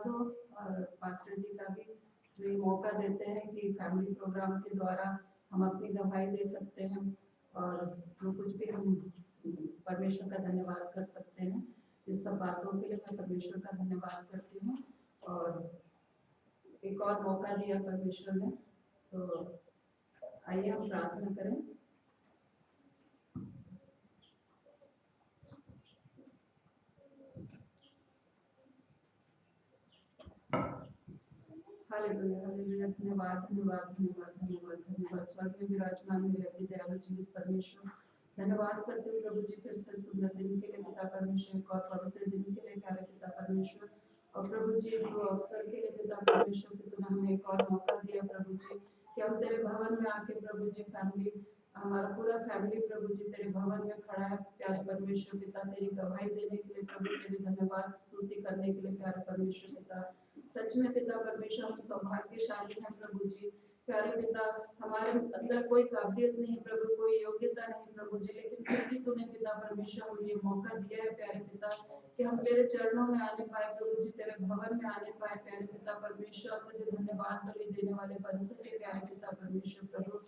धन्यवाद हो, और पास्टर जी का भी जो ये मौका देते हैं कि फैमिली प्रोग्राम के द्वारा हम अपनी गवाही दे सकते हैं और जो कुछ भी हम परमेश्वर का धन्यवाद कर सकते हैं। इस सब बातों के लिए मैं परमेश्वर का धन्यवाद करती हूँ। और एक और मौका दिया परमेश्वर ने, तो आइए हम प्रार्थना करें। Hallelujah, hallelujah. धन्यवाद, धन्यवाद, धन्यवाद, धन्यवाद, धन्यवाद। स्वर्ग में विराजमान मेरे अति दयालु जीवित परमेश्वर, धन्यवाद करते हुए प्रभु जी फिर से सुंदर दिन के लिए पिता परमेश्वर, एक और पवित्र दिन के लिए प्यारे पिता परमेश्वर, और प्रभु जी इस अवसर के लिए पिता परमेश्वर कि तूने हमें एक और मौका दिया प्रभु जी कि हम तेरे भवन में आके प्रभु जी फैमिली, हमारा पूरा फैमिली प्रभु जी तेरे भवन में खड़ा है प्यारे परमेश्वर पिता, तेरी गवाही देने के लिए प्रभु, तेरी धन्यवाद स्तुति करने के लिए प्यारे परमेश्वर पिता। सच में पिता परमेश्वर हम सौभाग्यशाली हैं प्रभु जी प्यारे पिता, हमारे अंदर कोई काबिलियत नहीं प्रभु, कोई योग्यता नहीं प्रभु जी, लेकिन फिर भी तूने पिता परमेश्वर हमें ये मौका दिया है प्यारे पिता कि हम तेरे चरणों में आने पाए प्रभु जी, तेरे भवन में आने पाए प्यारे पिता परमेश्वर। तुझे धन्यवाद बलि देने वाले बन सके प्यारे पिता परमेश्वर प्रभु,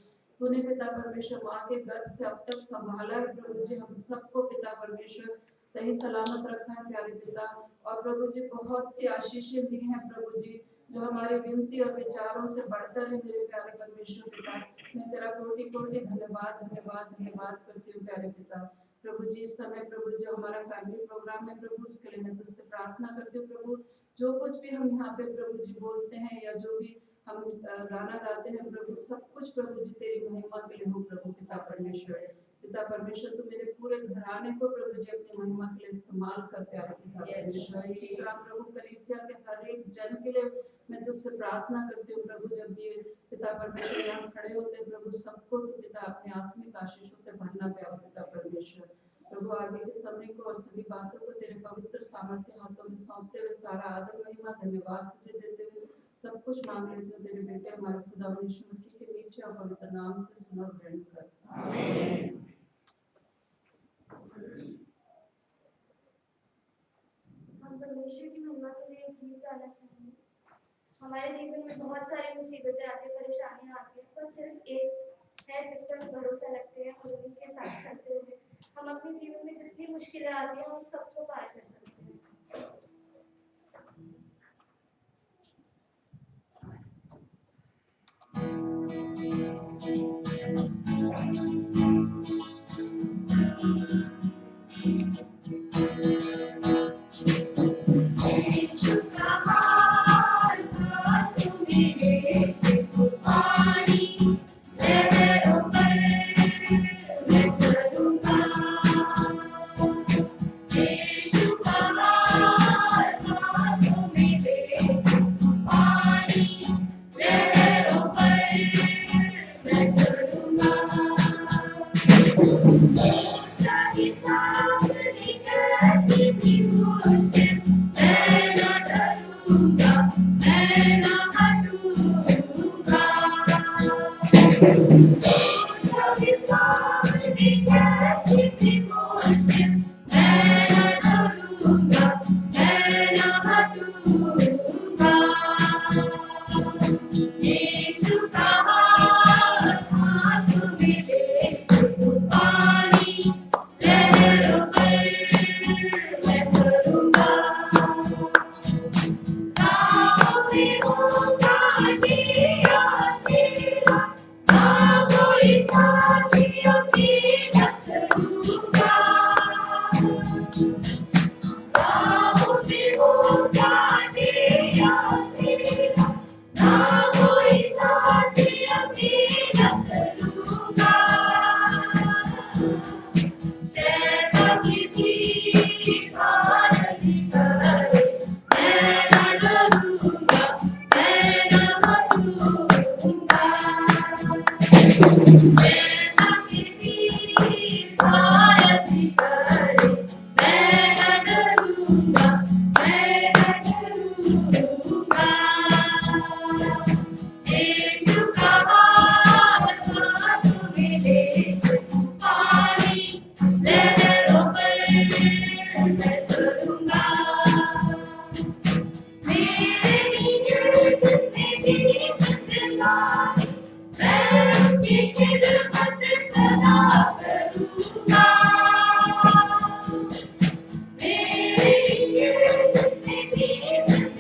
तूने पिता परमेश्वर माँ के गर्भ से अब तक संभाला है प्रभु जी, हम सबको पिता परमेश्वर सही सलामत रखा है प्यारे पिता। और प्रभु जी बहुत सी आशीषें दी हैं प्रभु जी जो हमारी विनती और विचारों से बढ़कर है मेरे प्यारे परमेश्वर पिता। मैं तेरा कोटि कोटि धन्यवाद धन्यवाद धन्यवाद करती हूँ प्यारे पिता। प्रभु जी इस समय प्रभु जो हमारा फैमिली प्रोग्राम है प्रभु, उसके लिए मैं तुझसे प्रार्थना करती हूँ प्रभु, जो कुछ भी हम यहाँ पे प्रभु जी बोलते हैं या जो भी हम गाना गाते हैं प्रभु, सब कुछ प्रभु जी तेरी महिमा के लिए हो प्रभु पिता परमेश्वर। पिता परमेश्वर तू मेरे पूरे घराने को प्रभु जी अपनी महिमा के लिए इस्तेमाल कर प्यारे पिता परमेश्वर। इसी तरह प्रभु कलीसिया के हर एक जन के लिए मैं तुझसे प्रार्थना करती हूँ प्रभु, जब ये पिता परमेश्वर यहाँ खड़े होते हैं प्रभु, सबको तू पिता अपने आत्मिक आशीषों से भरना प्यारे पिता परमेश्वर। प्रभु आगे के समय को और सभी बातों को तेरे पवित्र सामर्थ्य हाथों में सौंपते हुए सारा आदर महिमा धन्यवाद तुझे देते हुए सब कुछ मांग लेते हो तेरे बेटे हमारे खुदा यीशु मसीह के मीठे और पवित्र नाम से सुनो ग्रहण कर, आमीन। हम परमेश्वर की महिमा के लिए एक गीत गाना चाहेंगे। हमारे जीवन में बहुत सारी मुसीबतें आती हैं, परेशानियां आती हैं, पर सिर्फ एक है जिस पर भरोसा रखते हैं और उनके साथ चलते हुए हम अपने जीवन में जितनी मुश्किलें आती हैं उन सबको पार कर सकते हैं।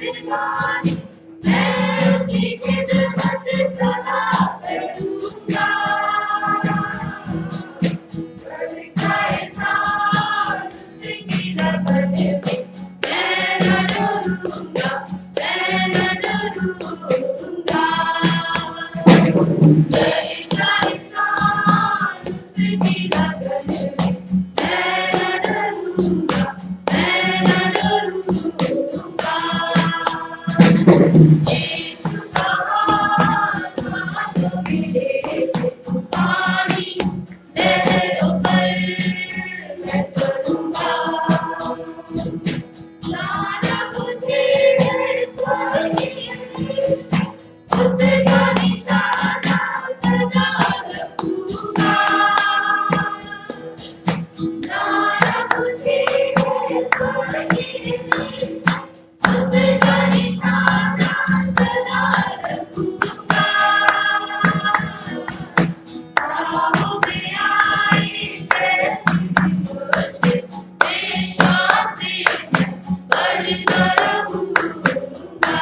जिंदगानी मैं उसकी खिदमत सदा करूंगा। बढ़ता एहसान उसकी रगत में मैं न डरूंगा, मैं न डरूंगा। बढ़ता एहसान उसकी रगत में मैं न डरूंगा, मैं न डरूंगा। यीशु का हाथ हाथों में ले तूफानी लहरों पर मैं चलूंगा। जाना मुझे है स्वर्गीय उसका निशाना सदा रखूंगा। जाना मुझे है स्वर्गीय उसका निशाना सदा रखूंगा। राहों में आई कैसी मुश्किल विश्वास से मैं बढ़ता रहूंगा।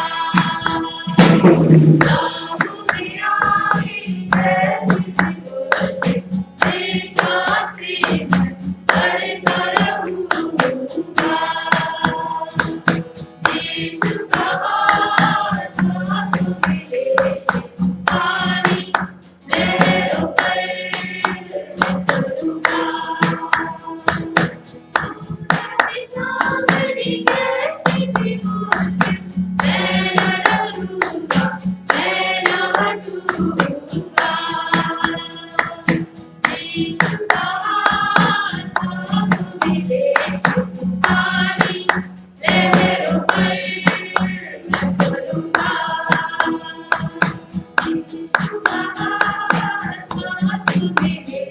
राहों में आई कैसी मुश्किल विश्वास से मैं बढ़ता रहूंगा। यीशु का हाथ हाथों में ले पानी लहरों पर मैं चलूंगा। सामने कैसी भी मुश्किल मैं न डरूंगा, मैं न हटूंगा। यीशु का हाथ हाथों में ले पानी लहरों पर मैं चलूंगा। यीशु का हाथ हाथों में ले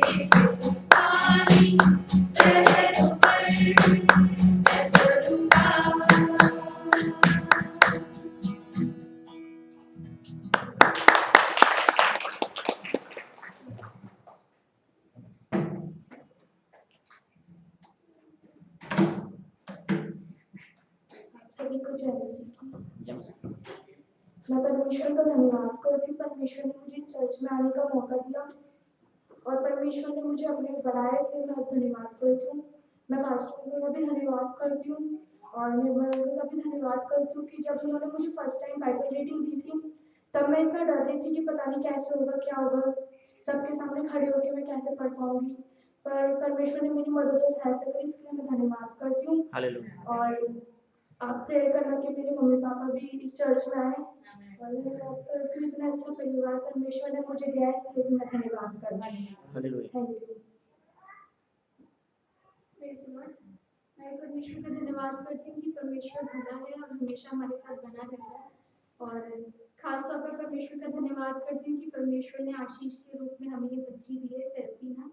पानी लहरों पर मैं चलूंगा। आप सभी को जय मसीह की। मैं परमेश्वर का धन्यवाद करती हूँ। परमेश्वर ने मुझे इस चर्च में आने का मौका दिया और परमेश्वर ने मुझे अपने बढ़ाया, इसलिए मैं धन्यवाद करती हूँ। मैं पास्टर का भी धन्यवाद करती हूँ और निर्मल का भी धन्यवाद करती हूँ कि जब उन्होंने मुझे फर्स्ट टाइम बाइबल रीडिंग दी थी तब मैं इतना डर रही थी कि पता नहीं कैसे होगा, क्या होगा, सबके सामने खड़े होकर मैं कैसे पढ़ पाऊंगी। पर परमेश्वर ने मेरी मदद और सहायता करी, इसके लिए मैं धन्यवाद करती हूँ। हालेलुया। और आप प्रेयर करना कि मेरे मम्मी पापा भी इस चर्च में आए और धन्यवाद करती हूँ। इतना अच्छा परिवार परमेश्वर ने मुझे दिया है, इसके लिए भी मैं धन्यवाद करती हूँ। हालेलुया। Thank you. मैं परमेश्वर का धन्यवाद करती हूँ कि परमेश्वर भला है और हमेशा हमारे साथ बना रहता है। और खास तौर पर परमेश्वर का धन्यवाद करती हूँ कि परमेश्वर ने आशीष के रूप में हमें ये बच्ची दी है सेल्फीना।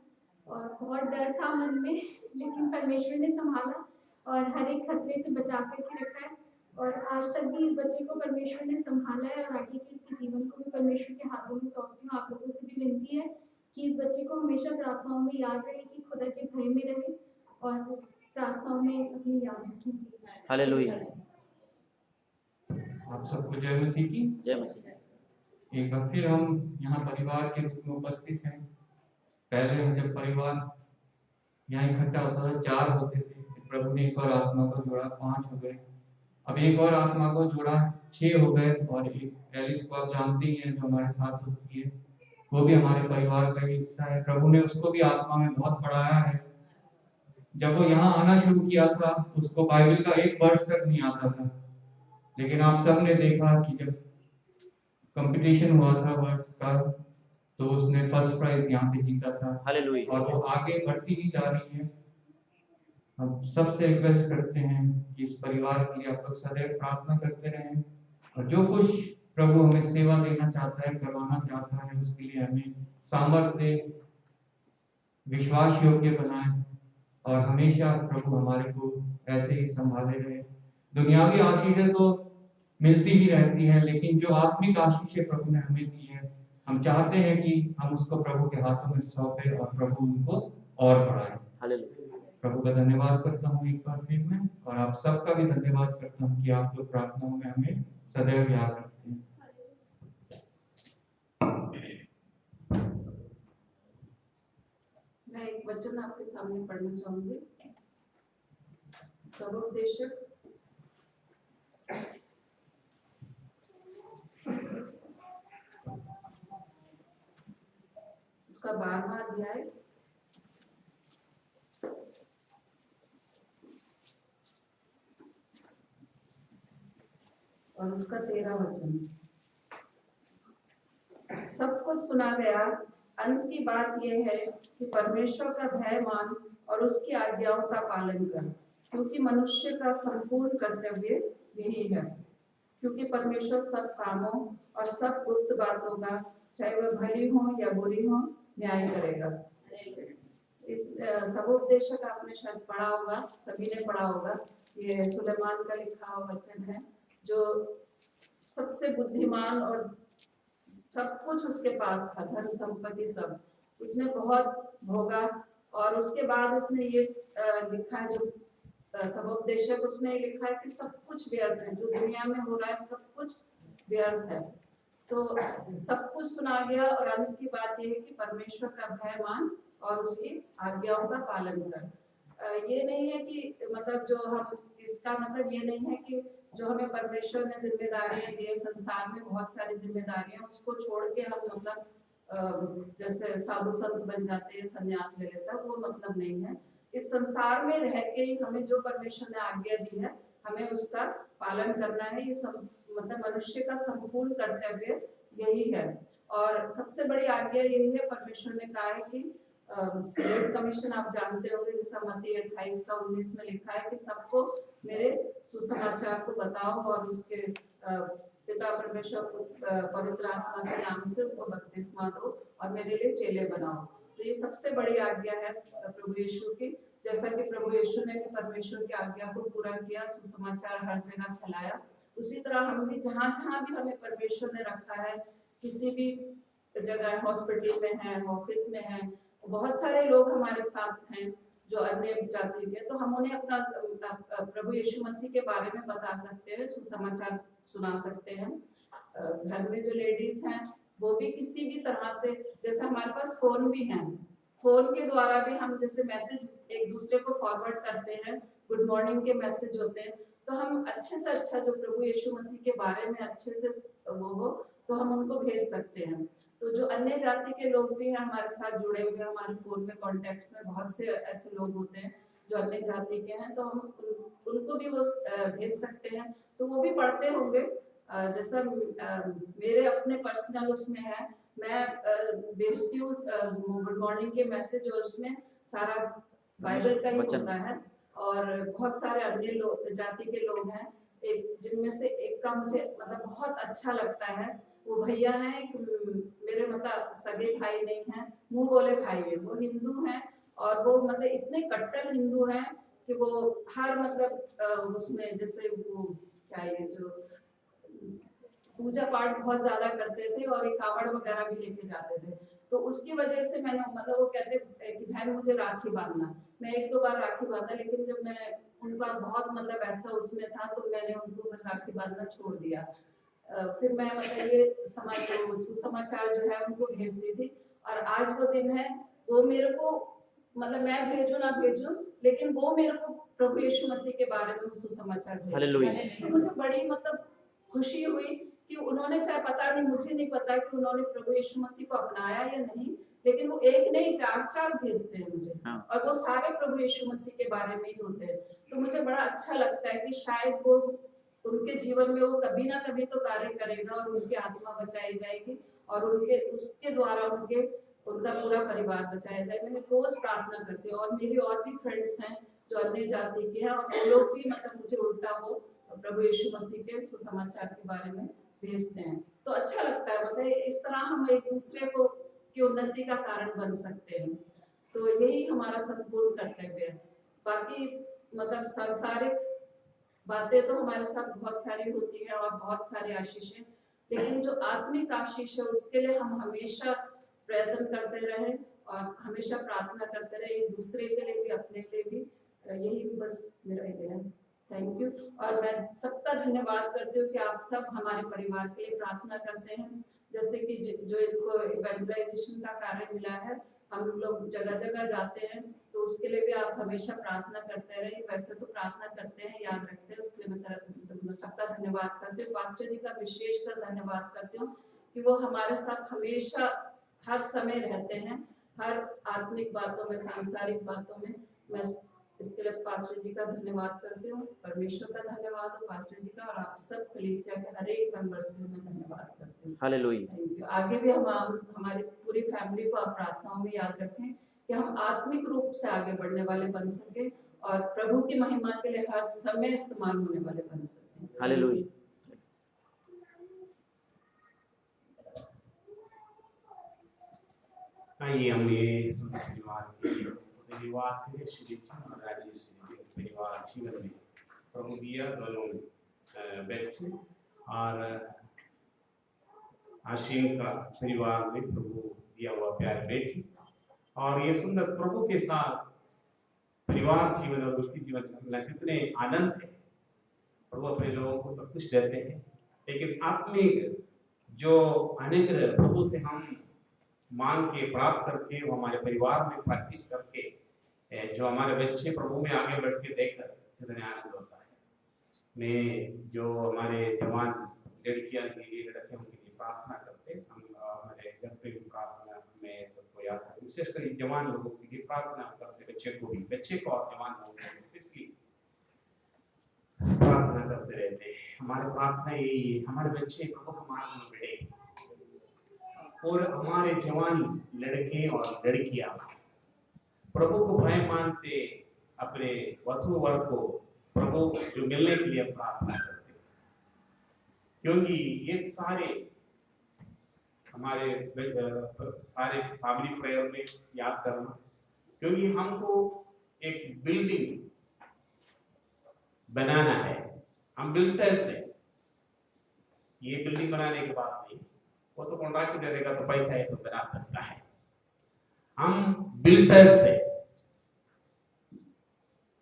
और बहुत डर था मन में, लेकिन परमेश्वर ने संभाला और हर एक खतरे से बचा करके रखा है। और आज तक भी इस बच्चे को परमेश्वर ने संभाला है और आगे के इसके जीवन को भी परमेश्वर के हाथों में सौंपती हूँ। आप लोगों से भी विनती है कि इस बच्चे को हमेशा प्रार्थनाओं में याद रहे, कि खुदा के भय में रहे और प्रार्थनाओं में अपनी याद रखें। हालेलुया। आप सबको जय मसीह की। जय मसीह। एक बार फिर हम यहाँ परिवार के रूप में उपस्थित हैं। पहले हम जब परिवार यहाँ इकट्ठा होता था 4 होते थे, प्रभु ने एक और आत्मा को जोड़ा, 5 हो गए। अब एक और आत्मा को जोड़ा, 6 हो गए। और एक एलिस को आप जानते ही हैं, जो हमारे साथ होती है, वो भी हमारे परिवार का हिस्सा है। प्रभु ने उसको भी आत्मा में बहुत बढ़ाया है। जब वो यहाँ आना शुरू किया था, उसको बाइबल का एक वर्ष तक नहीं आता था, लेकिन आप सब ने देखा कि जब कंपटीशन हुआ था वर्ष का, तो उसने फर्स्ट प्राइज यहाँ पे जीता था। हालेलुया। और वो आगे बढ़ती ही जा रही है। हम सबसे रिक्वेस्ट करते हैं कि इस परिवार के लिए आप लोग सदैव प्रार्थना करते रहें, और जो कुछ प्रभु हमें सेवा देना चाहता है, करवाना चाहता है, उसके लिए हमें सामर्थ्य, विश्वास योग्य बनाए, और हमेशा प्रभु हमारे को ऐसे ही संभाले रहे। दुनियावी आशीषें तो मिलती ही रहती है, लेकिन जो आत्मिक आशीषें प्रभु ने हमें दी है, हम चाहते हैं कि हम उसको प्रभु के हाथों में सौंपे और प्रभु उनको और बढ़ाए। हालेलुया। प्रभु का धन्यवाद करता हूँ एक बार फिर मैं, और आप सबका भी धन्यवाद करता हूँ कि आप लोग प्रार्थनाओं में हमें सदैव याद रखते हैं। मैं एक वचन आपके सामने पढ़ना चाहूंगी। सबोपदेशक उसका 12वां अध्याय और उसका 13 वचन। सब कुछ सुना गया, अंत की बात यह है कि परमेश्वर का भय मान और उसकी आज्ञाओं का पालन कर, क्योंकि मनुष्य का संपूर्ण कर्तव्य यही है। क्योंकि परमेश्वर सब कामों और सब गुप्त बातों का, चाहे वह भली हो या बुरी हो, न्याय करेगा। इस सबोपदेशक आपने शायद पढ़ा होगा, सभी ने पढ़ा होगा। ये सुलेमान का लिखा हुआ वचन है, जो सबसे बुद्धिमान और सब कुछ उसके पास था, धन संपत्ति सब उसने बहुत भोगा, और उसके बाद उसने ये लिखा है, जो सबोपदेशक उसमें लिखा है कि सब कुछ व्यर्थ है, जो दुनिया में हो रहा है सब कुछ व्यर्थ है। तो सब कुछ सुना गया और अंत की बात यह है कि परमेश्वर का भय मान और उसकी आज्ञाओं का पालन कर। ये नहीं है कि मतलब जो हम, इसका मतलब ये नहीं है कि जो हमें परमेश्वर ने जिम्मेदारियां दी है, संसार में बहुत सारी जिम्मेदारियां, उसको छोड़ के हम मतलब जैसे साधु संत बन जाते हैं, संन्यास ले लेता है, वो मतलब नहीं है। इस संसार में रह के ही हमें जो परमेश्वर ने आज्ञा दी है, हमें उसका पालन करना है। ये सब मतलब मनुष्य का संपूर्ण कर्तव्य यही है। और सबसे बड़ी आज्ञा यही है, परमेश्वर ने कहा है कि ग्रेट कमीशन आप जानते होंगे, जैसा मत्ती 28 का 19 में लिखा है कि सबको मेरे सुसमाचार को बताओ और उसके पिता परमेश्वर पवित्र आत्मा के नाम से उनको बपतिस्मा दो और मेरे लिए चेले बनाओ। तो ये सबसे बड़ी आज्ञा है प्रभु यीशु की। जैसा कि प्रभु यीशु ने भी परमेश्वर की आज्ञा को पूरा किया, सुसमाचार हर जगह फैलाया, उसी तरह हम भी जहाँ जहाँ भी हमें परमेश्वर ने रखा है, किसी भी जगह, हॉस्पिटल में है, ऑफिस में है, बहुत सारे लोग हमारे साथ हैं जो अन्य जाति के, तो हम उन्हें अपना प्रभु यीशु मसीह के बारे में बता सकते हैं, सुसमाचार सुना सकते हैं। घर में जो लेडीज हैं वो भी किसी भी तरह से, जैसे हमारे पास फोन भी हैं, फोन के द्वारा भी हम जैसे मैसेज एक दूसरे को फॉरवर्ड करते हैं, गुड मॉर्निंग के मैसेज होते हैं, तो हम अच्छे से अच्छा जो प्रभु यीशु मसीह के बारे में अच्छे से वो हो तो हम उनको भेज सकते हैं। तो जो अन्य जाति के लोग भी हैं हमारे साथ जुड़े हुए, हमारे फोन में कॉन्टेक्ट्स में बहुत से ऐसे लोग होते हैं जो अन्य जाति के हैं, तो हम उनको भी वो भेज सकते हैं, तो वो भी पढ़ते होंगे। जैसा मेरे अपने पर्सनल उसमें है, मैं भेजती हूँ गुड मॉर्निंग के मैसेज, और उसमें सारा बाइबल का ही होता है। और बहुत सारे अन्य लोग जाति के लोग हैं, एक जिनमें से एक का मुझे मतलब बहुत अच्छा लगता है, वो भैया हैं, एक मेरे मतलब सगे भाई नहीं हैं, मुंह बोले भाई हैं, वो हिंदू हैं, और वो मतलब इतने कट्टर हिंदू हैं कि वो हर मतलब उसमें जैसे वो क्या ये जो पूजा पाठ बहुत ज्यादा करते थे और एक कावड़ वगैरह भी लेके जाते थे। तो उसकी वजह से मैंने मतलब वो कहते कि बहन मुझे राखी बांधना, मैं एक दो बार राखी बांधा, लेकिन जब मैं उनका बहुत मतलब ऐसा उसमें था तो मैंने उनको राखी बांधना छोड़ दिया। फिर मैं मतलब ये सुसमाचार जो है उनको भेजती थी, और आज वो दिन है, वो मेरे को मतलब मैं भेजूं ना भेजूं, लेकिन वो मेरे को प्रभु यीशु मसीह के बारे में सुसमाचार भेजे, तो मुझे बड़ी मतलब खुशी हुई कि उन्होंने, चाहे पता नहीं, मुझे नहीं पता कि उन्होंने प्रभु यीशु मसीह को अपनाया या नहीं, लेकिन वो एक नहीं चार भेजते हैं मुझे, और वो सारे प्रभु यीशु मसीह के बारे में ही होते हैं। तो मुझे बड़ा अच्छा लगता है कि शायद वो उनके जीवन में वो कभी ना कभी तो कार्य करेगा और उनकी आत्मा बचाई जाएगी, और उनके उसके द्वारा उनका पूरा परिवार बचाया जाए। मैं रोज प्रार्थना करती हूँ, और मेरी और भी फ्रेंड्स हैं जो अन्य जाति के हैं, और वो लोग भी मतलब मुझे उल्टा वो प्रभु यीशु मसीह के सुसमाचार के बारे में भेजते हैं। तो अच्छा लगता है, मतलब इस तरह हम एक दूसरे को की उन्नति का कारण बन सकते हैं। तो यही हमारा संपूर्ण कर्तव्य है। बाकी मतलब सांसारिक बातें तो हमारे साथ बहुत सारी होती हैं और बहुत सारी आशीषें, लेकिन जो आत्मिक आशीष है उसके लिए हम हमेशा प्रयत्न करते रहें और हमेशा प्रार्थना करते रहे एक दूसरे के लिए भी, अपने लिए भी। यही बस मेरा ये है। Thank you. और मैं सबका धन्यवाद करती हूँ कि आप सब हमारे परिवार के लिए प्रार्थना करते हैं। जैसे कि जो इनको इवेंजलाइजेशन का कार्य मिला है, हम लोग जगह जगह जाते हैं, तो उसके लिए भी आप हमेशा प्रार्थना करते रहें। वैसे तो प्रार्थना करते हैं, याद रखते हैं, उसके लिए मैं सबका धन्यवाद करती हूँ। पास्टर जी का विशेषकर धन्यवाद करती हूँ कि वो हमारे साथ हमेशा हर समय रहते हैं, हर आत्मिक बातों में, सांसारिक बातों में। मैं इसके लिए पास्टर जी का धन्यवाद करती हूँ, परमेश्वर का धन्यवाद हो, पास्टर जी का, और आप सब कलीसिया के हर एक मेंबर्स के लिए मैं धन्यवाद करती हूँ। हालेलुया। आगे भी हम हमारी पूरी फैमिली को आप प्रार्थनाओं में याद रखें कि हम आत्मिक रूप से आगे बढ़ने वाले बन सके और प्रभु की महिमा के लिए हर समय इस्तेमाल होने वाले बन सके। हालेलुया। आइए हम ये सुंदर परिवार के धन्यवाद करें। श्री जी और राजेश जी के परिवार जीवन में प्रभु दिया दोनों बच्चे, और आशीम का परिवार में प्रभु दिया हुआ प्यार बेटी, और ये सुंदर प्रभु के साथ परिवार जीवन और व्यक्ति जीवन चलना कितने आनंद है। प्रभु अपने लोगों को सब कुछ देते हैं, लेकिन आत्मिक जो अनुग्रह प्रभु से हम मांग के प्राप्त करके, वो हमारे परिवार में प्रैक्टिस करके, जो हमारे बच्चे प्रभु में आगे बढ़ के देखकर कितने आनंद होता है। मैं जो हमारे जवान लड़कियां के लिए, लड़के उनके लिए प्रार्थना करते हैं, हम हमारे घर पे भी प्रार्थना में सबको याद करते, विशेषकर जवान लोगों के लिए प्रार्थना करते, बच्चे को और जवान लोगों को स्पेशली प्रार्थना करते रहते हैं। हमारी प्रार्थना यही है, हमारे बच्चे प्रभु के मार्ग में बढ़े और हमारे जवान लड़के और लड़कियां प्रभु को भय मानते अपने वधू वर को प्रभु जो मिलने के लिए प्रार्थना करते, क्योंकि ये सारे हमारे सारे फैमिली प्रेयर में याद करना, क्योंकि हमको एक बिल्डिंग बनाना है। हम बिल्डर से, ये बिल्डिंग बनाने की बात नहीं, वो तो कॉन्ट्रैक्ट दे देगा तो पैसा है तो बना सकता है। हम बिल्डर से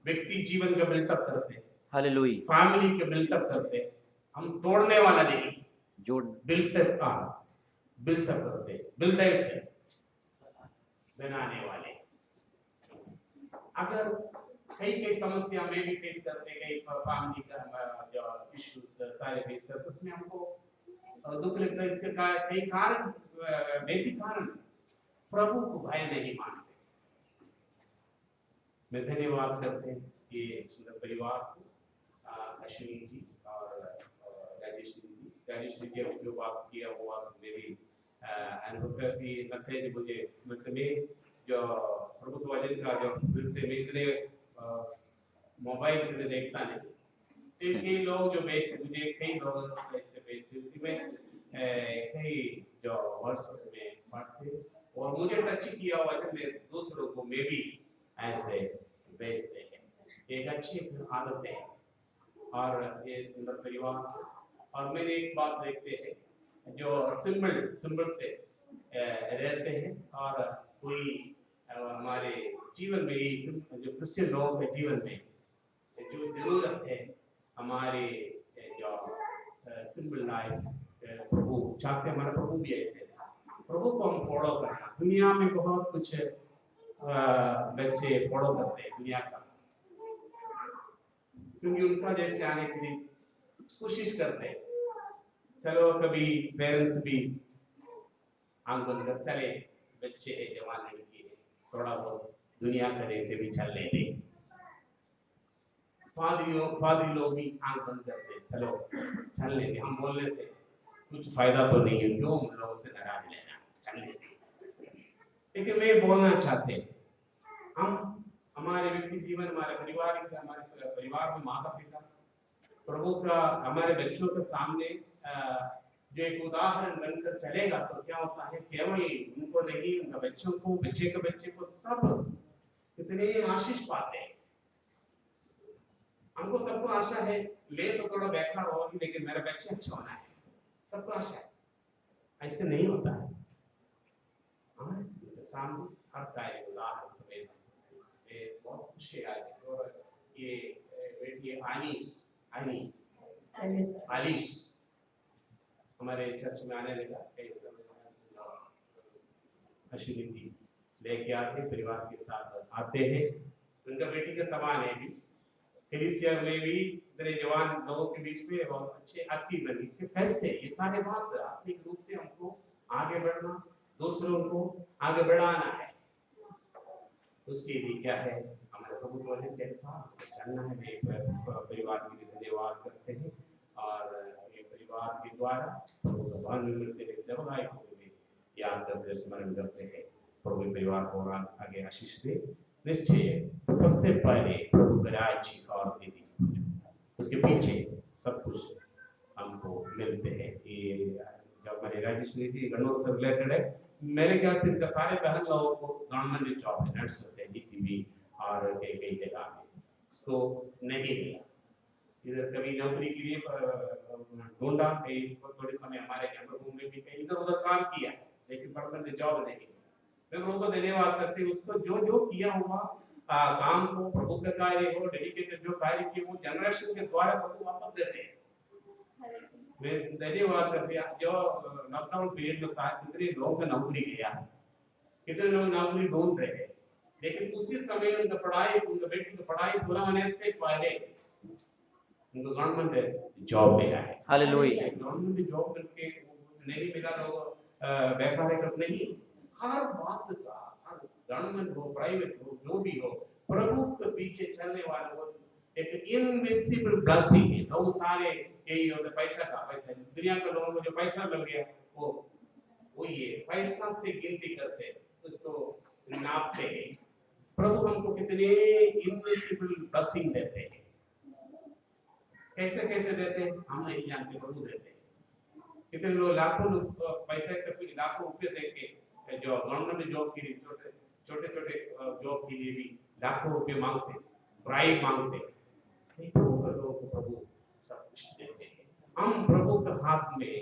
व्यक्ति जीवन का बिल्डअप करते हैं, हालेलुया। फैमिली के बिल्डअप करते हैं। हम तोड़ने वाला नहीं, जो बिल्डअप का बिल्डअप करते हैं, बिल्डर से बनाने वाले। अगर कई समस्या में भी फेस करते, कई फैमिली का जो इश्यूज सारे फेस करते, उसमें हमको दुख लगता है। इसके कई कारण, बेसिक कारण प्रभु को भय नहीं मानते। मैं धन्यवाद करते हैं ये सुंदर परिवार को, अश्विनी जी और राजेश्वरी जी ने जो बात किया वो बात मेरी अनुभव की मैसेज मुझे मिलते, जो प्रभु के वचन का जो मिलते में इतने मोबाइल इतने देखता नहीं, कई लोग जो भेजते मुझे, कई लोग ऐसे भेजते, उसी में कई जो वर्सेस में पढ़ते और मुझे टच किया हुआ था, मैं दूसरों को मैं भी ऐसे भेजते हैं। एक अच्छी आदत है और ये सुंदर परिवार। और मैंने एक बात देखते हैं जो सिंबल से रहते हैं, और कोई हमारे जीवन में जो क्रिश्चियन लोगों के जीवन में जो जरूरत है, हमारे जो सिंबल लाइफ प्रभु चाहते, हमारा प्रभु भी ऐसे था। प्रभु को हम फॉलो करना, दुनिया में बहुत कुछ बच्चे फॉलो करते हैं दुनिया का, क्योंकि उनका जैसे आने के लिए कोशिश करते हैं। चलो कभी पेरेंट्स भी आंख बंद कर चले, बच्चे है, जवान लड़की है, थोड़ा बहुत दुनिया का जैसे भी चल लेते। पादरी लोग भी आंख बंद करते, चलो चल लेते, हम बोलने से कुछ फायदा तो नहीं है, क्यों हम लोगों से नाराज लेना, चल लेते। लेकिन मैं बोलना चाहते हैं, हम हमारे व्यक्ति जीवन, हमारे परिवार में माता पिता प्रभु का हमारे बच्चों के सामने जो एक उदाहरण बनकर चलेगा तो क्या होता है, केवल उनको नहीं, उनका बच्चों को, बच्चे के बच्चे को, सब इतने आशीष पाते हैं। हमको सबको आशा है, मैं तो थोड़ा बेकार होगी लेकिन मेरा बच्चे अच्छा होना है, सबको आशा है। ऐसे नहीं होता है। सामने हर टाइम उदाहरण समेत मैं बहुत खुश है आज। और ये बेटी आलिश हमारे चर्च में आने लगा कई समय अश्विनी जी लेके आते परिवार के साथ आते हैं। उनका बेटी का समान है भी कलीसिया में भी इतने जवान लोगों के बीच में बहुत अच्छे एक्टिव बनी कि कैसे ये सारे बात आत्मिक रूप से हमको आगे बढ़ना, दूसरों को आगे बढ़ाना है। उसके लिए क्या है हमारे प्रभु के वचन के अनुसार चलना है। परिवार के लिए धन्यवाद करते हैं और ये परिवार के द्वारा प्रभु का भवन में मिलते हुए सेवकाई को भी याद करते स्मरण करते हैं। प्रभु परिवार को आगे आशीष दे। निश्चय सबसे पहले प्रभु का राज्य और नीति, उसके पीछे सब कुछ हमको मिलते हैं। ये जब मैंने राज्य सुनी थी गणों से रिलेटेड है। मेरे ख्याल से इनका सारे बहन लोगों को गवर्नमेंट जॉब है, नर्स से जीटीवी और कई जगह में इसको नहीं मिला। इधर कभी नौकरी के लिए ढूंढा, कई थोड़े समय हमारे कैंपस में भी कहीं इधर उधर काम किया, लेकिन परमानेंट जॉब नहीं। मैं प्रभु को धन्यवाद करते हैं उसको जो किया हुआ काम को, प्रभु का कार्य हो, डेडिकेटेड जो कार्य किए वो जनरेशन के द्वारा प्रभु वापस देते हैं। मैं धन्यवाद करते हैं। जो लॉकडाउन पीरियड में साथ कितने लोगों का नौकरी गया, कितने लोग नौकरी ढूंढ रहे हैं, लेकिन उसी समय उनका बेटी का पढ़ाई पूरा होने से पहले उनको गवर्नमेंट जॉब मिला है। हालेलुया। गवर्नमेंट जॉब करके नहीं मिला, लोग बेकार नहीं। हर बात का गवर्नमेंट हो, प्राइवेट हो, जो भी हो, प्रभु के पीछे चलने वाले वो एक इनविजिबल ब्लेसिंग है। लोग सारे यही होता पैसा दुनिया के लोगों को जो पैसा मिल गया वो ये पैसा से गिनती करते हैं, उसको नापते हैं। प्रभु हमको कितने इनविजिबल ब्लेसिंग देते हैं, कैसे देते हैं हम नहीं जानते, प्रभु देते हैं। कितने लोग लाखों रुपये देके जो गवर्नमेंट जॉब के लिए छोटे जॉब के लिए भी लाखों रुपए मांगते, ब्राइब मांगते। नहीं, प्रभु के लोगों को प्रभु सब कुछ देते हैं। हम प्रभु के हाथ में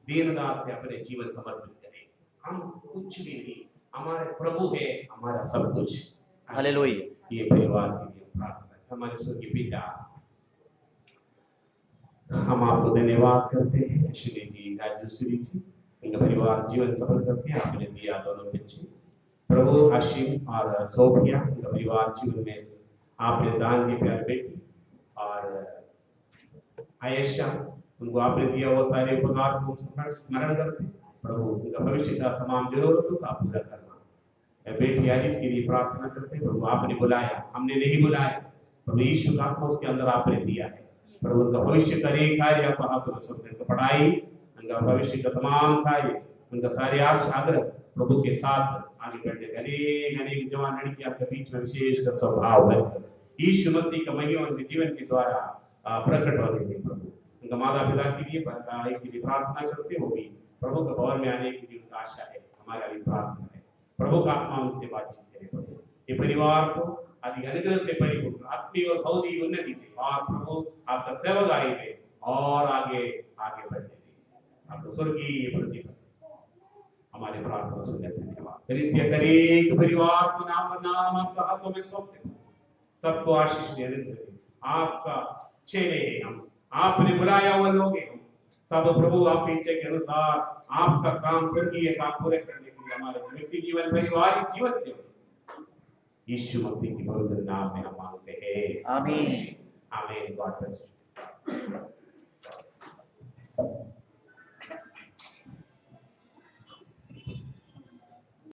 दीनता से अपने जीवन समर्पित करें। हम कुछ भी नहीं, हमारे प्रभु है हमारा सब कुछ। हालेलुया। ये परिवार के लिए प्रार्थना। हमारे स्वर्गीय पिता, हम आपको धन्यवाद करते हैं अश्विनी जी, राजेश्वरी जी, इनका परिवार जीवन सफल करके आपने दिया दोनों बच्चे प्रभु आशिम और सोफिया, इनका परिवार जीवन में आपने दान दी प्यारी बेटी और आयशा, उनको आपने दिया वो सारे उपकार को स्मरण करते प्रभु उनका भविष्य का तमाम जरूरतों का पूरा करना। बेटी आलिस के लिए प्रार्थना करते प्रभु आपने बुलाया, हमने नहीं बुलाया, प्रभु यीशु का आत्मा उसके अंदर आपने दिया है। प्रभु उनका भविष्य का एक कार्य आपको हाथों में सौंप दें, पढ़ाई, उनका भविष्य का तमाम कार्य, उनका सारे आशा आग्रह प्रभु के साथ आगे बढ़ने का अनेक जवान लड़की आपके बीच में विशेषकर स्वभाव बनकर यीशु मसीह का महिमा उनके जीवन के द्वारा प्रकट होने दें। प्रभु उनका माता पिता के लिए प्रार्थना करते हो भी प्रभु के भवन में आने की भी उनका आशा है, हमारा भी प्रार्थना है। प्रभु का आत्मा उनसे बातचीत करे। प्रभु ये परिवार को अधिक अनुग्रह से परिपूर्ण आत्मिक और भौतिक उन्नति दे और प्रभु आपका सेवकाई में और आगे बढ़ने दीजिए। आपका स्वर्गीय प्रतिफल हमारे प्रार्थना सुनने धन्यवाद। कलीसिया का एक परिवार को नाम आपका हाथों में सौंपते सबको आशीष दे। आपका चेले हैं हम, आपने बुलाया वो लोग हैं सब प्रभु आपकी इच्छा के अनुसार आपका काम स्वर्गीय काम पूरे करने के लिए हमारे व्यक्ति जीवन पारिवारिक जीवन से यीशु मसीह की पवित्र नाम में हम मांगते हैं। आमीन। आमीन। God bless you.